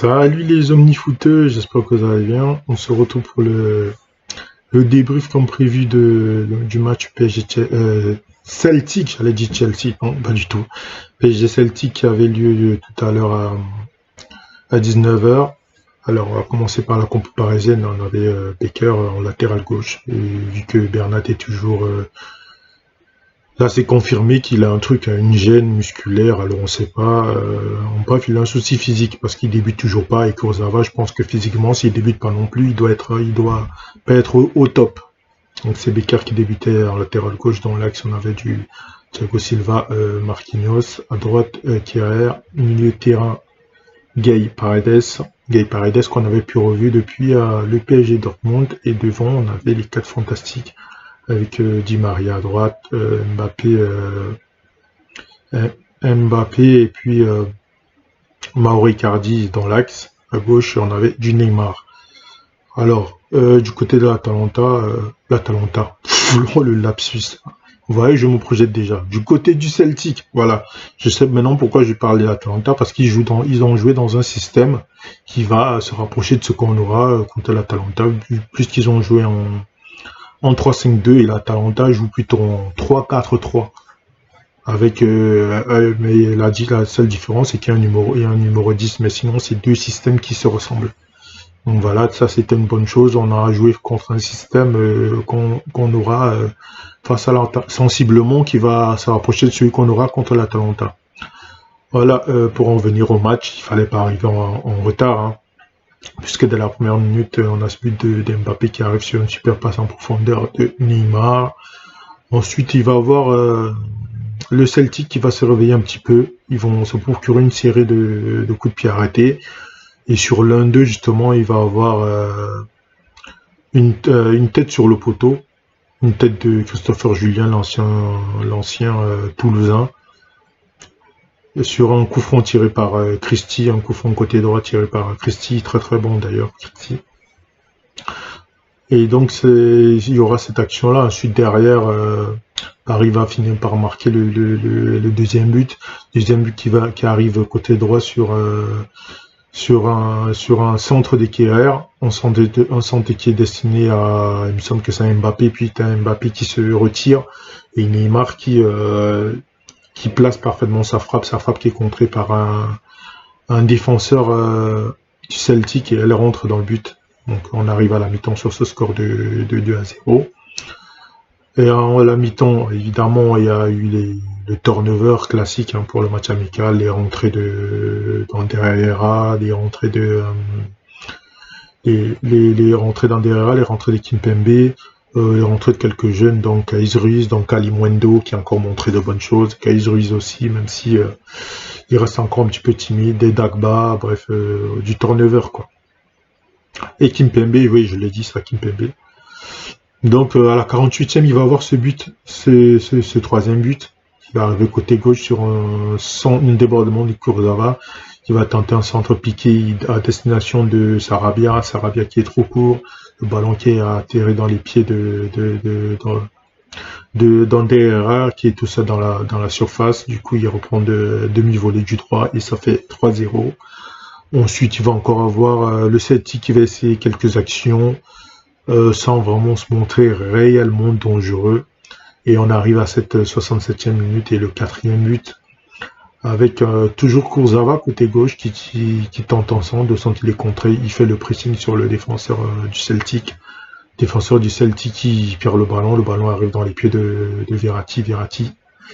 Salut les omnifooteux, j'espère que vous allez bien. On se retrouve pour le débrief comme prévu du match PSG Celtic, j'allais dire Chelsea, non, pas du tout. PSG Celtic qui avait lieu tout à l'heure à 19h. Alors on va commencer par la compo parisienne, on avait Becker en latéral gauche. Et vu que Bernat est toujours là, c'est confirmé qu'il a un truc, une gêne musculaire, alors on sait pas. En bref, il a un souci physique parce qu'il débute toujours pas et Kurzawa, je pense que physiquement, s'il débute pas non plus, il doit pas être au top. Donc c'est Becker qui débutait en latéral gauche, dans l'axe on avait du Thiago Silva, Marquinhos, à droite Kehrer, milieu de terrain Gay Paredes qu'on avait pu revu depuis le PSG Dortmund et devant on avait les quatre fantastiques avec Di Maria à droite, euh, Mbappé et puis Mauro Icardi dans l'axe. À gauche, on avait du Neymar. Alors, du côté de l'Atalanta, oh, le lapsus. Vous voyez, je me projette déjà. Du côté du Celtic, voilà. Je sais maintenant pourquoi je parle de l'Atalanta, parce ils ont joué dans un système qui va se rapprocher de ce qu'on aura contre l'Atalanta, plus qu'ils ont joué en 3-5-2 et l'Atalanta joue plutôt en 3-4-3. Avec, mais la seule différence, c'est qu'il y a un numéro 10, mais sinon, c'est deux systèmes qui se ressemblent. Donc voilà, ça c'était une bonne chose. On a joué contre un système qu'on aura face à sensiblement qui va se rapprocher de celui qu'on aura contre l'Atalanta. Voilà, pour en venir au match, il fallait pas arriver en retard, hein, puisque dès la première minute, on a ce but de Mbappé qui arrive sur une super passe en profondeur de Neymar. Ensuite, il va avoir le Celtic qui va se réveiller un petit peu. Ils vont se procurer une série de coups de pied arrêtés. Et sur l'un d'eux, justement, il va avoir une tête sur le poteau. Une tête de Christopher Julien, l'ancien Toulousain. Et sur un coup franc tiré par Christie, un coup franc côté droit tiré par Christie, très très bon d'ailleurs, Christie. Et donc, il y aura cette action-là. Ensuite, derrière, Paris va finir par marquer le deuxième but. Deuxième but qui arrive côté droit sur un centre d'équerre, un centre qui est destiné à, il me semble que c'est un Mbappé, puis tu as Mbappé qui se retire, et Neymar qui place parfaitement sa frappe qui est contrée par un défenseur du Celtic, et elle rentre dans le but. Donc on arrive à la mi-temps sur ce score de 2-0. Et à la mi-temps, évidemment, il y a eu le turnover classique, hein, pour le match amical, les rentrées d'Andrea, les rentrées d'Andrea, les rentrées de Kimpembe, les rentrées de quelques jeunes, donc Kais Ruiz, donc Kalimundo qui a encore montré de bonnes choses, Kais Ruiz aussi, même si il reste encore un petit peu timide, et Dagba, bref, du turnover quoi. Et Kimpembe, oui, je l'ai dit, c'est Kimpembe. Donc à la 48e, il va avoir ce but, ce troisième but, qui va arriver côté gauche sur un débordement du Kurzawa, qui va tenter un centre piqué à destination de Sarabia qui est trop court, le ballon qui est atterri dans les pieds d'Andrea qui est tout ça dans la surface. Du coup, il reprend de demi-volée du droit et ça fait 3-0. Ensuite, il va encore avoir le Celtic qui va essayer quelques actions. Sans vraiment se montrer réellement dangereux. Et on arrive à cette 67e minute et le quatrième but avec toujours Kurzawa côté gauche qui tente ensemble de sentir les contrées. Il fait le pressing sur le défenseur du Celtic. Défenseur du Celtic qui perd le ballon arrive dans les pieds de Verratti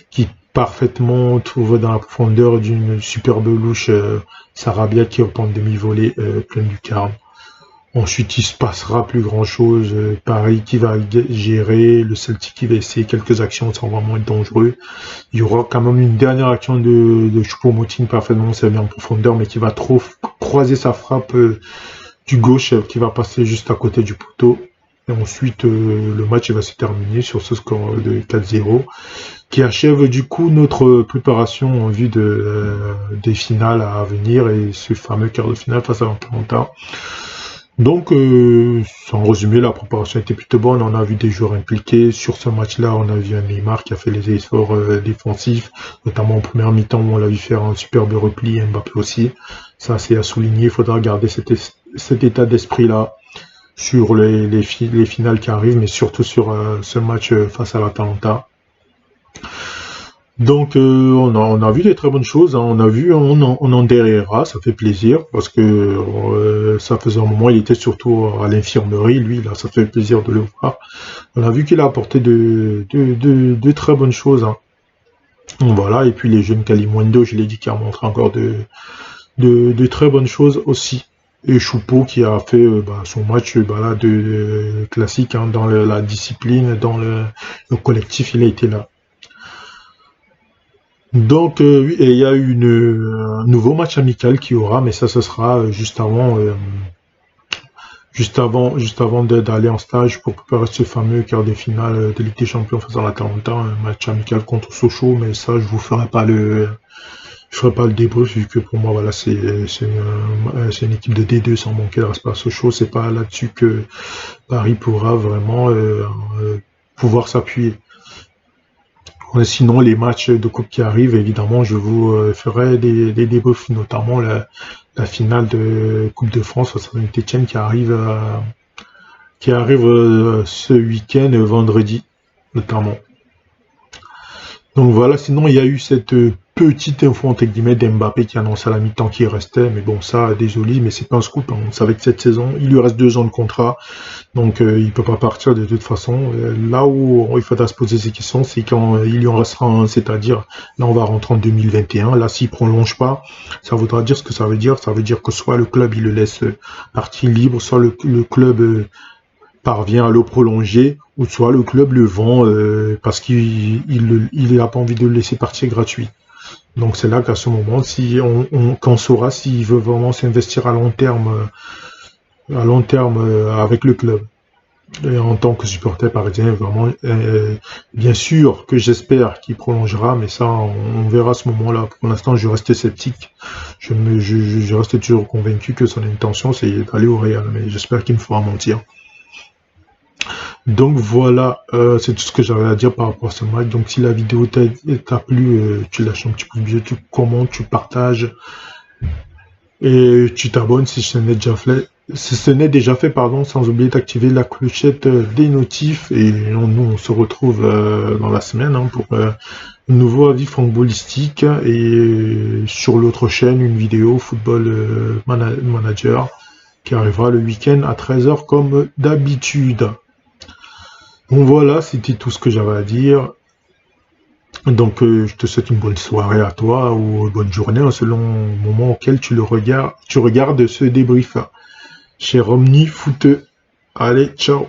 qui parfaitement trouve dans la profondeur d'une superbe louche Sarabia qui reprend demi-volée pleine du carme. Ensuite, il se passera plus grand chose. Paris qui va gérer, le Celtic qui va essayer quelques actions sans vraiment être dangereux. Il y aura quand même une dernière action de Choupo-Moting parfaitement servi en profondeur, mais qui va trop croiser sa frappe du gauche qui va passer juste à côté du poteau. Et ensuite, le match va se terminer sur ce score de 4-0, qui achève du coup notre préparation en vue des finales à venir et ce fameux quart de finale face à l'Atalanta. Donc, en résumé, la préparation était plutôt bonne. On a vu des joueurs impliqués. Sur ce match-là, on a vu un Neymar qui a fait les efforts défensifs, notamment en première mi-temps où on l'a vu faire un superbe repli, Mbappé aussi. Ça, c'est à souligner. Il faudra garder cet état d'esprit-là sur les finales qui arrivent, mais surtout sur ce match face à l'Atalanta. Donc, on a vu des très bonnes choses, hein. On en derrière, ça fait plaisir, parce que ça faisait un moment, il était surtout à l'infirmerie, lui, là, ça fait plaisir de le voir. On a vu qu'il a apporté de très bonnes choses, hein. Voilà, et puis les jeunes Kalimundo, je l'ai dit, qui a montré encore de très bonnes choses aussi. Et Choupo qui a fait son match là, classique, hein, dans la discipline, dans le collectif, il a été là. Donc oui, et il y a eu un nouveau match amical qui aura, mais ça ce sera juste avant d'aller en stage pour préparer ce fameux quart de finale de Ligue des Champions face à l'Atalanta, un match amical contre Sochaux, mais ça je vous ferai pas je ferai pas le débrief vu que pour moi voilà c'est une équipe de D2 sans manquer de respect à Sochaux, c'est pas là-dessus que Paris pourra vraiment pouvoir s'appuyer. Sinon, les matchs de coupe qui arrivent, évidemment, je vous ferai des débriefs, notamment la finale de Coupe de France face à Saint-Étienne qui arrive ce week-end, vendredi, notamment. Donc voilà, sinon il y a eu cette petite info entre guillemets d'Mbappé qui annonce à la mi-temps qu'il restait, mais bon ça, désolé, mais c'est pas un scoop, hein. On savait que cette saison, il lui reste 2 ans de contrat, donc il peut pas partir de toute façon. Là où il faudra se poser ces questions, c'est quand il y en restera un, c'est-à-dire là on va rentrer en 2021, là s'il prolonge pas, ça voudra dire ce que ça veut dire que soit le club il le laisse partir libre, soit le club parvient à le prolonger, ou soit le club le vend parce qu'il n'a pas envie de le laisser partir gratuit. Donc c'est là qu'à ce moment, si qu'on saura s'il veut vraiment s'investir à long terme avec le club. Et en tant que supporter parisien, vraiment, bien sûr que j'espère qu'il prolongera, mais ça, on verra à ce moment-là. Pour l'instant, je reste sceptique. Je reste toujours convaincu que son intention, c'est d'aller au Real, mais j'espère qu'il me fera mentir. Donc voilà, c'est tout ce que j'avais à dire par rapport à ce match. Donc si la vidéo t'a plu, tu lâches un petit pouce bleu, tu commentes, tu partages et tu t'abonnes si ce n'est déjà fait. Si ce n'est déjà fait, pardon, sans oublier d'activer la clochette des notifs. Et nous, on se retrouve dans la semaine, hein, pour un nouveau avis footballistique. Et sur l'autre chaîne, une vidéo Football Manager qui arrivera le week-end à 13h comme d'habitude. Bon voilà, c'était tout ce que j'avais à dire. Donc je te souhaite une bonne soirée à toi ou une bonne journée, hein, selon le moment auquel tu regardes ce débrief. Cher Omni Foot. Allez, ciao.